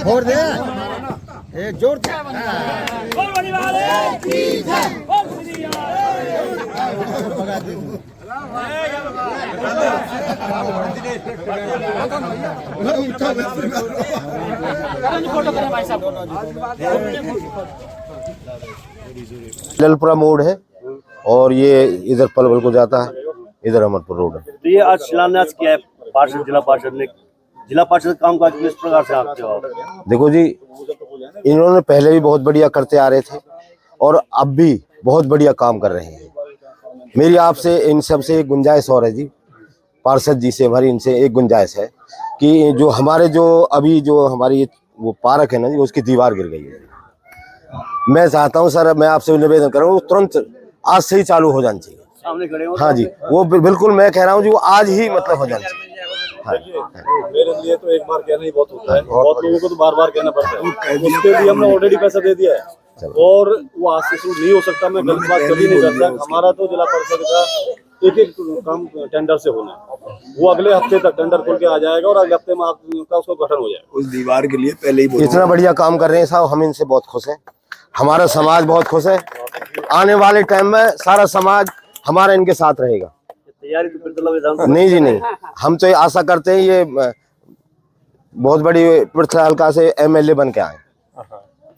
फोड़ दे एक जोर ललपुरा मोड़ है और ये इधर पलवल को जाता है, इधर अमरपुर रोड है। तो ये आज शिलान्यास किया है पार्षद, जिला पार्षद ने। जिला पार्षद काम काज किस प्रकार से आपके हो? देखो जी, इन्होंने पहले भी बहुत बढ़िया करते आ रहे थे और अब भी बहुत बढ़िया काम कर रहे हैं। मेरी आपसे इन सब से एक गुंजाइश और है जी, पार्षद जी से हमारी इनसे एक गुंजाइश है कि जो हमारे जो अभी जो हमारी वो पार्क है ना जी, उसकी दीवार गिर गई है। मैं चाहता हूँ सर, मैं आपसे निवेदन कर रहा हूँ तुरंत आज से ही चालू हो जाना चाहिए। सामने खड़े हो? हाँ जी, वो बिल्कुल मैं कह रहा हूँ जी, वो आज ही मतलब हो जाना चाहिए। मेरे लिए तो एक बार कहना ही बहुत होता है, बहुत लोगों को तो बार बार कहना पड़ता है। उसके लिए हमने ऑलरेडी पैसा दे दिया है और वो आज से शुरू नहीं हो सकता। मैं गलत बात कभी नहीं करता। हमारा तो जिला परिषद का एक काम टेंडर से होना है, वो अगले हफ्ते तक टेंडर खोल के आ जाएगा और अगले हफ्ते में आपका उसको गठन हो जाएगा। उस दीवार के लिए पहले ही इतना बढ़िया काम कर रहे हैं साहब, हम इनसे बहुत खुश हैं। हमारा समाज बहुत खुश है। आने वाले टाइम में सारा समाज हमारा इनके साथ रहेगा। तैयारी तो फिर तो नहीं जी नहीं, हम तो ये आशा करते हैं ये बहुत बड़ी पृथ्वी हल्का से एमएलए बन के आए।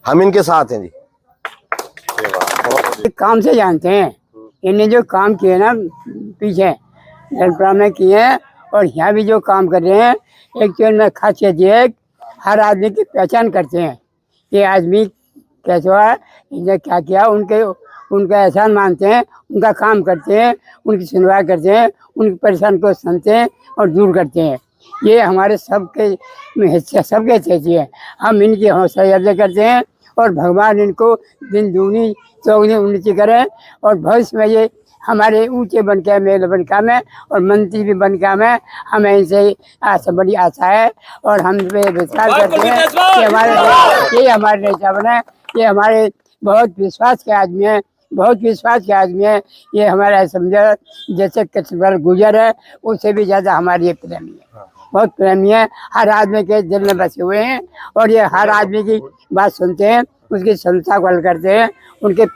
हम इनके साथ हैं जी। काम से जानते हैं, इन्हें जो काम किए ना पीछे ललपुरा में किए हैं और यहाँ भी जो काम कर रहे हैं, एक तो इनमें खासियत ये है हर आदमी की पहचान करते हैं। ये आदमी कैसे है, इन्हें क्या किया, उनका एहसान मानते हैं, उनका काम करते हैं, उनकी सुनवाई करते हैं, उनकी परेशानी को सुनते हैं और दूर करते हैं। ये हमारे सबके हिस्से, सबके हिस्से है। हम इनकी हौसला अफजाई करते हैं और भगवान इनको दिन दूनी चौगुनी उन्नति करें और भविष्य में ये हमारे ऊंचे बन के मेल बन का में और मंत्री भी बन का में हमें इनसे आशा, बड़ी आशा है और हम पे विश्वास करते हैं कि ये हमारे नेता बने। ये हमारे बहुत विश्वास के आदमी है, बहुत विश्वास के आदमी है। ये हमारा समझो जैसे कृष्ण गुजर है, उससे भी ज़्यादा हमारी ये प्रेमी है, बहुत प्रेमी है। हर आदमी के दिल में बसे हुए हैं और ये हर आदमी की बात सुनते हैं, उसकी क्षमता को हल करते हैं, उनके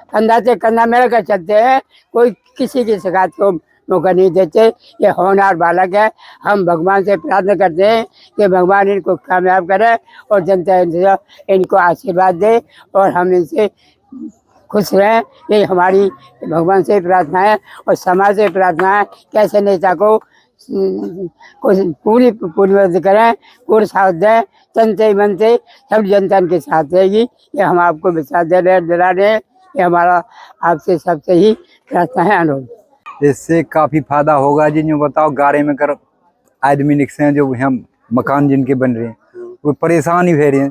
कंधा से कंधा मिला कर चलते हैं। कोई किसी की शिकायत को मौका नहीं देते। ये होनहार बालक है। हम भगवान से प्रार्थना करते हैं कि भगवान इनको कामयाब करे और जनता इनको आशीर्वाद दे और हम इनसे खुश रहें। ये हमारी भगवान से प्रार्थना है और समाज से प्रार्थना है। कैसे नेता को पूरी मदद करें, पूरे साथ दें, तन से मन से सब जनता के साथ रहेगी। ये हम आपको विश्वास दिला रहे हैं। ये हमारा आपसे सबसे ही प्रार्थना है, अनुरोध। इससे काफ़ी फायदा होगा जी। जो बताओ गाड़े में कर आदमी निकसे हैं, जो हम मकान जिनके बन रहे हैं वो परेशान ही हो रहे हैं।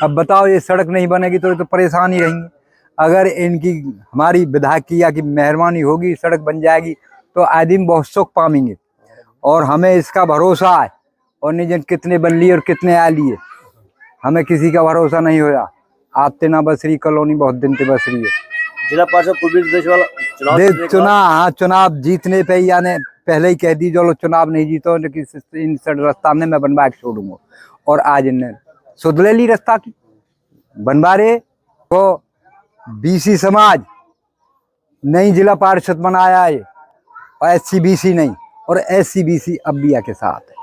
अब बताओ ये सड़क नहीं बनेगी तो परेशान ही रहेंगे। अगर इनकी हमारी विधायक की या की मेहरबानी होगी, सड़क बन जाएगी तो आदमी बहुत सुख पाएंगे और हमें इसका भरोसा है। और नहीं जन कितने बन लिए और कितने आ लिए, हमें किसी का भरोसा नहीं होया। आपते ना बस रही कॉलोनी बहुत दिन से बस रही है। जिला पार्षद चुनाव जीतने पे यानी पहले ही कह दी जो लोग चुनाव नहीं जीतो इन रास्ता में मैं बनवा के छोड़ूंगा। और आज इन्हें सुधले ली रास्ता की बनवा रहे तो बीसी समाज नई जिला पार्षद बनाया है और SC-BC नहीं, और SC-BC अब बिया के साथ है।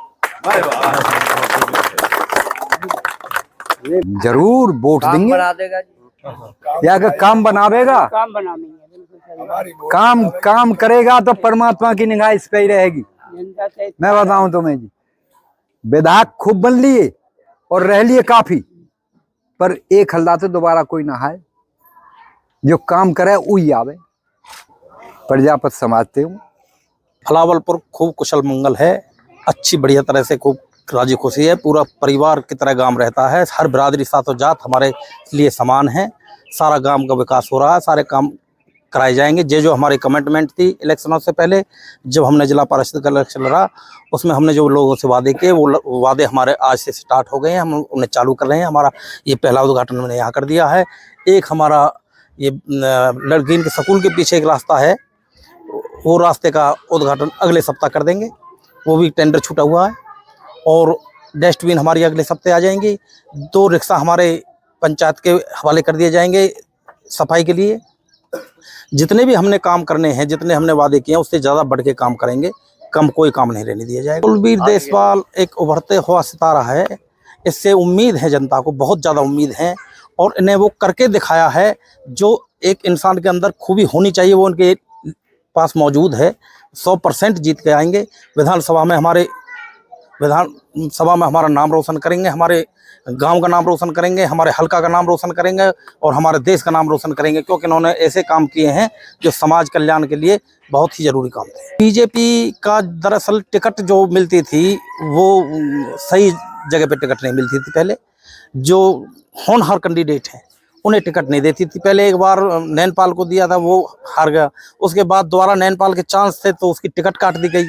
जरूर वोट देंगे। या अगर काम बनावेगा, काम करेगा तो परमात्मा की निगाह इस पे ही रहेगी। मैं बताऊं तुम्हें जी, विधायक खूब बन लिए और रह लिए काफी, पर एक हल्दा तो दोबारा कोई ना है जो काम करे वही आवे। प्रजापति समझते हूँ अलावलपुर खूब कुशल मंगल है, अच्छी बढ़िया तरह से खूब राजी खुशी है। पूरा परिवार की तरह गांव रहता है। हर बिरादरी सातों जात हमारे लिए समान है। सारा गांव का विकास हो रहा है, सारे काम कराए जाएंगे। जो हमारी कमिटमेंट थी इलेक्शनों से पहले, जब हमने जिला पार्षद का इलेक्शन लड़ा, उसमें हमने जो लोगों से वादे किए वो वादे हमारे आज से स्टार्ट हो गए हैं। हम उन्हें चालू कर रहे हैं। हमारा ये पहला उद्घाटन मैंने यहाँ कर दिया है। एक हमारा ये लड़की के स्कूल के पीछे एक रास्ता है, वो रास्ते का उद्घाटन अगले सप्ताह कर देंगे, वो भी टेंडर छूटा हुआ है। और डस्टबिन हमारी अगले सप्ताह आ जाएंगी। 2 रिक्शा हमारे पंचायत के हवाले कर दिए जाएंगे सफाई के लिए। जितने भी हमने काम करने हैं, जितने हमने वादे किए हैं, उससे ज़्यादा बढ़ के काम करेंगे, कम कोई काम नहीं रहने दिया जाएगा। कुलवीर देसवाल एक उभरते हुआ सितारा है, इससे उम्मीद है, जनता को बहुत ज़्यादा उम्मीद है और इन्हें वो करके दिखाया है। जो एक इंसान के अंदर खूबी होनी चाहिए वो उनके पास मौजूद है। 100% जीत के आएंगे। विधानसभा में हमारा नाम रोशन करेंगे, हमारे गांव का नाम रोशन करेंगे, हमारे हलका का नाम रोशन करेंगे और हमारे देश का नाम रोशन करेंगे, क्योंकि इन्होंने ऐसे काम किए हैं जो समाज कल्याण के लिए बहुत ही ज़रूरी काम थे। बीजेपी का दरअसल टिकट जो मिलती थी वो सही जगह पे टिकट नहीं मिलती थी। पहले जो होनहार कैंडिडेट हैं उन्हें टिकट नहीं देती थी। पहले एक बार नैनपाल को दिया था, वो हार गया। उसके बाद दोबारा नैनपाल के चांस थे तो उसकी टिकट काट दी गई।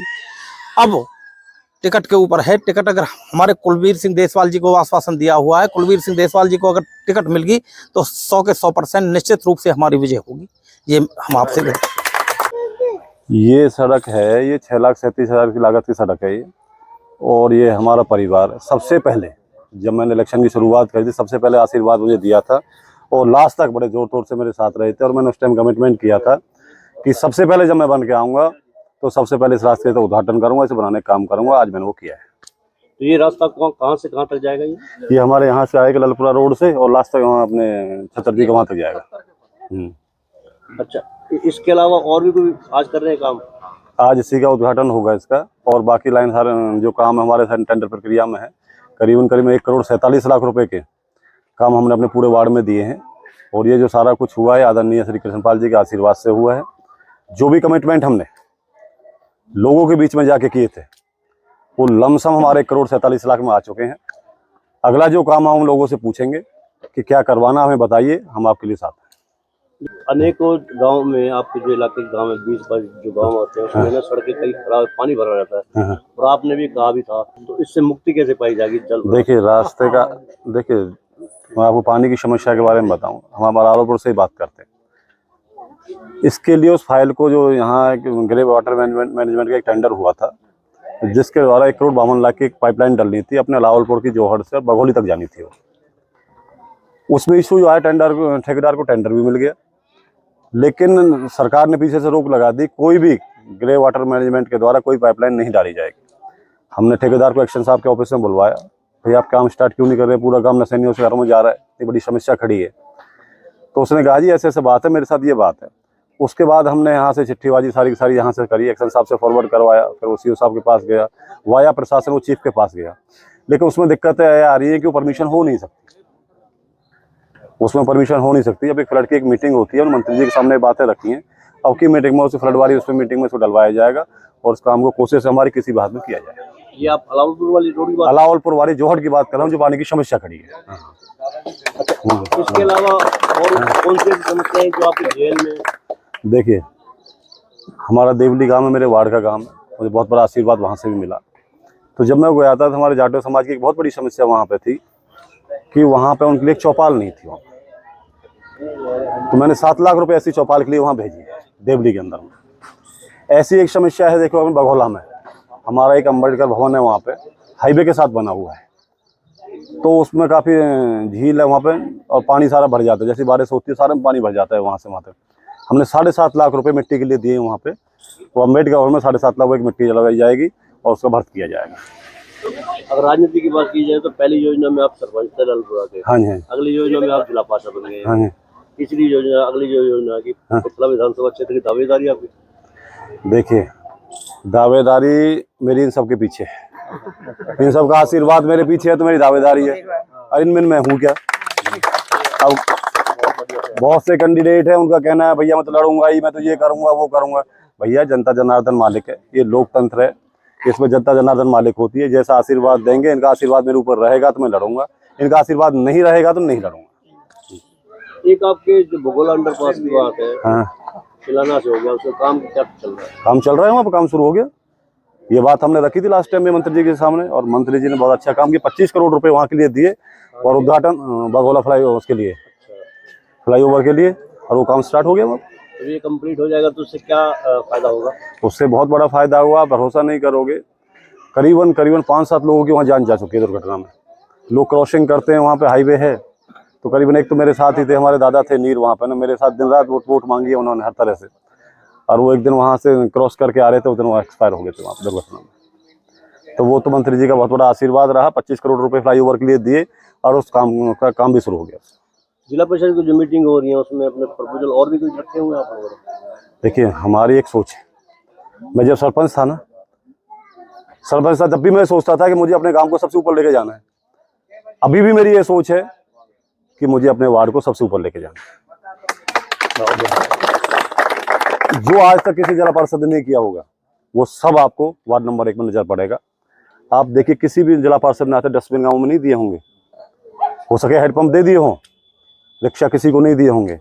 अब टिकट के ऊपर है। टिकट अगर हमारे कुलवीर सिंह देसवाल जी को आश्वासन दिया हुआ है, कुलवीर सिंह देसवाल जी को अगर टिकट मिल गई तो 100 के 100% निश्चित रूप से हमारी विजय होगी। ये हम आपसे ये सड़क है, ये 6,37,000 की लागत की सड़क है ये। और ये हमारा परिवार सबसे पहले, जब मैंने इलेक्शन की शुरुआत करी थी, सबसे पहले आशीर्वाद मुझे दिया था और लास्ट तक बड़े जोर तोर से मेरे साथ रहे थे। और मैंने उस टाइम कमिटमेंट किया था कि सबसे पहले जब मैं बन के आऊँगा तो सबसे पहले इस रास्ते का उद्घाटन करूँगा, इसे बनाने का काम करूँगा। आज मैंने वो किया है। तो ये रास्ता कहाँ से कहाँ तक जाएगा? ये हमारे यहाँ से आएगा ललपुरा रोड से और लास्ट तक वहाँ अपने छतरजी के वहाँ तक जाएगा। अच्छा, इसके अलावा और भी कोई आज कर रहे हैं काम? आज इसी का उद्घाटन होगा इसका। और बाकी लाइन सारे जो काम हमारे टेंडर प्रक्रिया में है, करीबन 1,47,00,000 रुपए के काम हमने अपने पूरे वार्ड में दिए हैं। और ये जो सारा कुछ हुआ है आदरणीय श्री कृष्णपाल जी के आशीर्वाद से हुआ है। जो भी कमिटमेंट हमने लोगों के बीच में जाके किए थे वो लमसम हमारे 1,47,00,000 में आ चुके हैं। अगला जो काम हम लोगों से पूछेंगे कि क्या करवाना हमें बताइए, हम आपके लिए साथ हैं। अनेकों गांव में, आपके जो इलाके के गांव में 20-22 जो गांव होते हैं उसमें ना सड़कें कई खराब, पानी भरा रहता है। और आपने भी कहा भी था, तो इससे मुक्ति कैसे पाई जाएगी? जल देखिए रास्ते का, देखिए मैं आपको पानी की समस्या के बारे में बताऊं, हम बराबरपुर से ही बात करते हैं। इसके लिए उस फाइल को जो यहाँ ग्रे वाटर मैनेजमेंट का एक टेंडर हुआ था जिसके द्वारा 1,52,00,000 की एक पाइपलाइन डलनी थी अपने लाहौलपुर की जोहड़ से बघौली तक जानी थी। उसमें इशू जो आया, टेंडर ठेकेदार को टेंडर भी मिल गया, लेकिन सरकार ने पीछे से रोक लगा दी, कोई भी ग्रे वाटर मैनेजमेंट के द्वारा कोई पाइपलाइन नहीं डाली जाएगी। हमने ठेकेदार को एक्शन साहब के ऑफिस में बुलवाया, भाई आप काम स्टार्ट क्यों नहीं कर रहे, पूरा काम नशेनियों से घरों में जा रहा है, इतनी बड़ी समस्या खड़ी है। तो उसने कहा जी ऐसे ऐसे बात है, मेरे साथ ये बात है। उसके बाद हमने यहाँ से चिट्ठीबाजी सारी की सारी यहाँ से करी, एक्शन साहब से फॉरवर्ड करवाया, फिर वो सीओ साहब के पास गया, वाया प्रशासन वो चीफ के पास गया। लेकिन उसमें दिक्कतें आ रही है कि वो परमिशन हो नहीं सकती, उसमें परमिशन हो नहीं सकती। अब एक फ्लड की एक मीटिंग होती है और मंत्री जी के सामने बातें रखी हैं। अब की मीटिंग में उसे फ्लड वाली उसमें मीटिंग में उसको डलवाया जाएगा और उस काम को कोशिश हमारी किसी बात में किया जाएगा। ये आप अलाउलपुर वाली रोड की बात, अलाउलपुर वाली जोहड़ की बात कर रहा हूँ, जो पानी की समस्या खड़ी है। इसके अलावा और कौन सी समस्याएं जो आपके जेल में? देखिए हमारा देवली गांव है, मेरे वार्ड का गांव है, मुझे बहुत बड़ा आशीर्वाद वहाँ से भी मिला। तो जब मैं गया था तो हमारे जाटो समाज की एक बहुत बड़ी समस्या वहाँ पे थी कि वहाँ पे उनके लिए एक चौपाल नहीं थी वहाँ। तो मैंने 7 लाख रुपए ऐसी चौपाल के लिए वहाँ भेजी देवली के अंदर में। ऐसी एक समस्या है, देखो अभी बघौला में हमारा एक अम्बेडकर भवन है, वहाँ पे हाईवे के साथ बना हुआ है, तो उसमें काफ़ी झील है वहाँ पे और पानी सारा भर जाता है, जैसी बारिश होती है सारा पानी भर जाता है वहाँ से वहाँ तक। हमने 7.5 लाख रुपए मिट्टी के लिए दिए वहाँ पे, तो अम्बेडकर भवन में 7.5 लाख की मिट्टी लगाई जाएगी और उसका भर्त किया जाएगा। अगर राजनीति की बात की जाए तो पहली योजना में आप सरपंच थे ललपुरा के, हाँ जी, अगली योजना में आप जिला पार्षद बन गए, हाँ जी, तीसरी योजना, अगली जो योजना की पिछला विधानसभा क्षेत्र की दावेदारी आपकी? देखिए दावेदारी मेरी इन सब के पीछे है, इन सब का आशीर्वाद मेरे पीछे है तो मेरी दावेदारी है। और इनमें मैं हूँ क्या? अब बहुत से कैंडिडेट हैं, उनका कहना है भैया मैं तो लड़ूंगा ही, मैं तो ये करूंगा वो करूंगा। भैया जनता जनार्दन मालिक है, ये लोकतंत्र है, इसमें जनता जनार्दन मालिक होती है। जैसा आशीर्वाद देंगे, इनका आशीर्वाद मेरे ऊपर रहेगा तो मैं लड़ूंगा, इनका आशीर्वाद नहीं रहेगा तो नहीं लड़ूंगा। एक आपके जो बघौला अंडरपास की बात है, हाँ शिलान्यास हो गया, उसका काम क्या चल रहा है? काम चल रहा है, वहाँ पर काम शुरू हो गया। ये बात हमने रखी थी लास्ट टाइम में मंत्री जी के सामने और मंत्री जी ने बहुत अच्छा काम किया, 25 करोड़ रुपए वहाँ के लिए दिए और उद्घाटन बघौला फ्लाई उसके लिए, फ्लाईओवर के लिए, और वो काम स्टार्ट हो गया। वहाँ तो ये कंप्लीट हो जाएगा तो उससे क्या फायदा होगा? उससे बहुत बड़ा फायदा हुआ, भरोसा नहीं करोगे, करीबन 5-7 लोगों की वहाँ जान जा चुकी है दुर्घटना में। लोग क्रॉसिंग करते हैं, वहाँ पे हाईवे है, तो करीबन एक तो मेरे साथ ही थे, हमारे दादा थे नीर वहाँ पे ना, मेरे साथ दिन रात वोट मांगी है उन्होंने हर तरह से, और वो एक दिन वहाँ से क्रॉस करके आ रहे थे, उस दिन वो एक्सपायर हो गए थे वहाँ पर दुर्घटना में। तो वो तो मंत्री जी का बहुत बड़ा आशीर्वाद रहा, 25 करोड़ रुपए फ्लाईओवर के लिए दिए और उस काम का काम भी शुरू हो गया। जिला परिषद की जो मीटिंग हो रही है उसमें अपने प्रपोजल और भी कुछ रखे हुए हैं आप लोगों ने? देखिए हमारी एक सोच है, मैं जब सरपंच था ना, तब भी मैं सोचता था कि मुझे अपने गांव को सबसे ऊपर लेके जाना है। अभी भी मेरी ये सोच है कि मुझे अपने वार्ड को सबसे ऊपर लेके जाना है। जो आज तक किसी जिला पार्षद ने नहीं किया होगा वो सब आपको वार्ड नंबर 1 में नजर पड़ेगा। आप देखिए किसी भी जिला पार्षद ने आते डस्टबिन गाँव में नहीं दिए होंगे, हो सके हेडपंप दे दिए हों, रिक्शा किसी को नहीं दिए होंगे।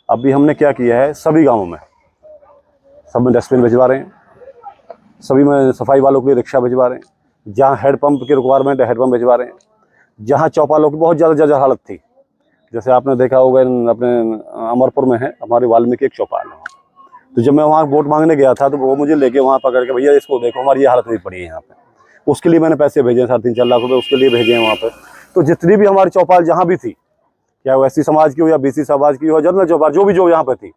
अभी हमने क्या किया है, सभी गाँवों में सब में डस्टबिन भिजवा रहे हैं, सभी में सफाई वालों के लिए रिक्शा भिजवा रहे हैं, जहाँ हेडपंप की रिक्वायरमेंट है हेडपंप भिजवा रहे हैं, जहाँ चौपालों की बहुत ज़्यादा जर्जर हालत थी, जैसे आपने देखा होगा अपने अमरपुर में है हमारी वाल्मीकि एक चौपाल है, तो जब मैं वहाँ वोट मांगने गया था तो वो मुझे लेके वहाँ पकड़ के, भैया इसको देखो हमारी ये हालत नहीं पड़ी है यहाँ पे, उसके लिए मैंने पैसे भेजे 3.5-4 लाख रुपए उसके लिए भेजे हैं वहाँ पे। तो जितनी भी हमारी चौपाल जहाँ भी थी, क्या वो एससी समाज की हो या बीसी समाज की हो, जनरल चौपाल जो भी यहाँ पे थी,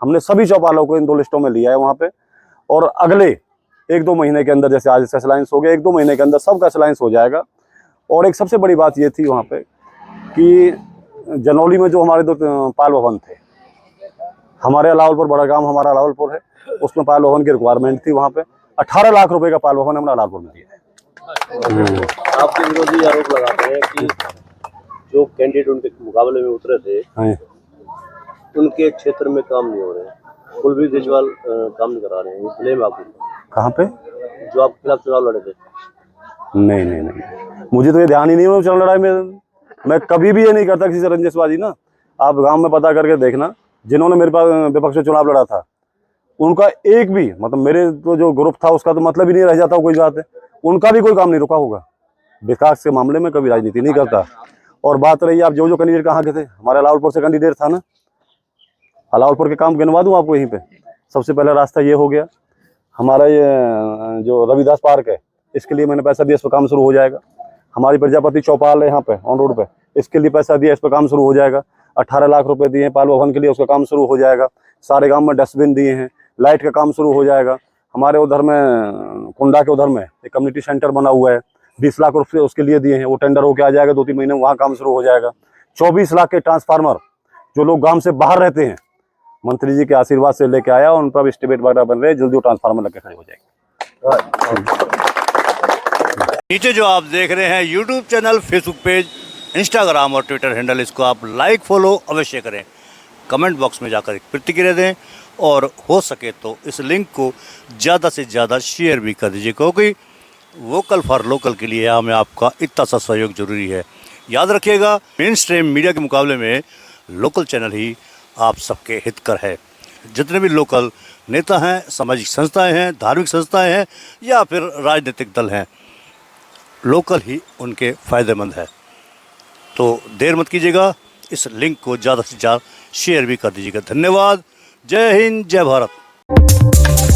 हमने सभी चौपालों को इन 2 लिस्टों में लिया है वहाँ पे। और अगले 1-2 महीने के अंदर, जैसे आज इसका अलायंस हो गया, 1-2 महीने के अंदर सबका अलायंस हो जाएगा। और एक सबसे बड़ी बात ये थी वहाँ पे कि जनौली में जो हमारे 2 पाल भवन थे, हमारे अलावलपुर बड़ा गांव हमारा अलावलपुर है, उसमें पाल भवन की रिक्वायरमेंट थी, वहाँ पे 18 लाख रुपए का पाल भवन हमने अलावलपुर में दिया है। आपके विरोधी आरोप लगाते हैं कि जो कैंडिडेट उनके मुकाबले में उतरे थे उनके क्षेत्र में काम नहीं हो रहे हैं, कुलवीर देशवाल काम नहीं करा रहे हैं, ब्लेम आपको। कहाँ पे? जो आपके खिलाफ चुनाव लड़े थे। नहीं, मुझे तो ये ध्यान ही नहीं है चल लड़ाई में। मैं कभी भी ये नहीं करता किसी से रंजिशबाजी ना। आप गांव में पता करके देखना, जिन्होंने मेरे पास विपक्ष में चुनाव लड़ा था, उनका एक भी मतलब मेरे तो जो ग्रुप था उसका तो मतलब ही नहीं रह जाता कोई बात है, उनका भी कोई काम नहीं रुका होगा। विकास के मामले में कभी राजनीति नहीं करता। और बात रही आप जो कैंडिडेट कहाँ के थे, हमारे अलावलपुर से कैंडिडेट था ना, अलावलपुर के काम गिनवा दूँ आपको यहीं पे। सबसे पहला रास्ता ये हो गया, हमारा ये जो रविदास पार्क है, इसके लिए मैंने पैसा दिया, इस पर काम शुरू हो जाएगा। हमारी प्रजापति चौपाल है यहाँ पे ऑन रोड पे, इसके लिए पैसा दिया, इस पर काम शुरू हो जाएगा। 18 लाख रुपए दिए पाल भवन के लिए, उसका काम शुरू हो जाएगा। सारे गांव में डस्टबिन दिए हैं, लाइट का काम शुरू हो जाएगा। हमारे उधर में कुंडा के उधर में एक कम्युनिटी सेंटर बना हुआ है, 20 लाख रुपये उसके लिए दिए हैं, वो टेंडर होकर आ जाएगा 2-3 महीने में, वहाँ काम शुरू हो जाएगा। 24 लाख के ट्रांसफार्मर जो लोग गाँव से बाहर रहते हैं, मंत्री जी के आशीर्वाद से लेके आया, उन पर एस्टिमेट वगैरह बन रहे हैं, जल्दी वो ट्रांसफार्मर लग के खड़े हो जाएंगे। नीचे जो आप देख रहे हैं YouTube channel, Facebook page, Instagram और ट्विटर हैंडल, इसको आप लाइक फॉलो अवश्य करें। कमेंट बॉक्स में जाकर एक प्रतिक्रिया दें और हो सके तो इस लिंक को ज़्यादा से ज़्यादा शेयर भी कर दीजिए, क्योंकि वोकल फॉर लोकल के लिए हमें आपका इतना सा सहयोग जरूरी है। याद रखिएगा, मेन स्ट्रीम मीडिया के मुकाबले में लोकल चैनल ही आप सबके हितकर है। जितने भी लोकल नेता हैं, सामाजिक संस्थाएं हैं, धार्मिक संस्थाएं हैं या फिर राजनीतिक दल हैं, लोकल ही उनके फ़ायदेमंद है। तो देर मत कीजिएगा, इस लिंक को ज़्यादा से ज़्यादा शेयर भी कर दीजिएगा। धन्यवाद। जय हिंद, जय भारत।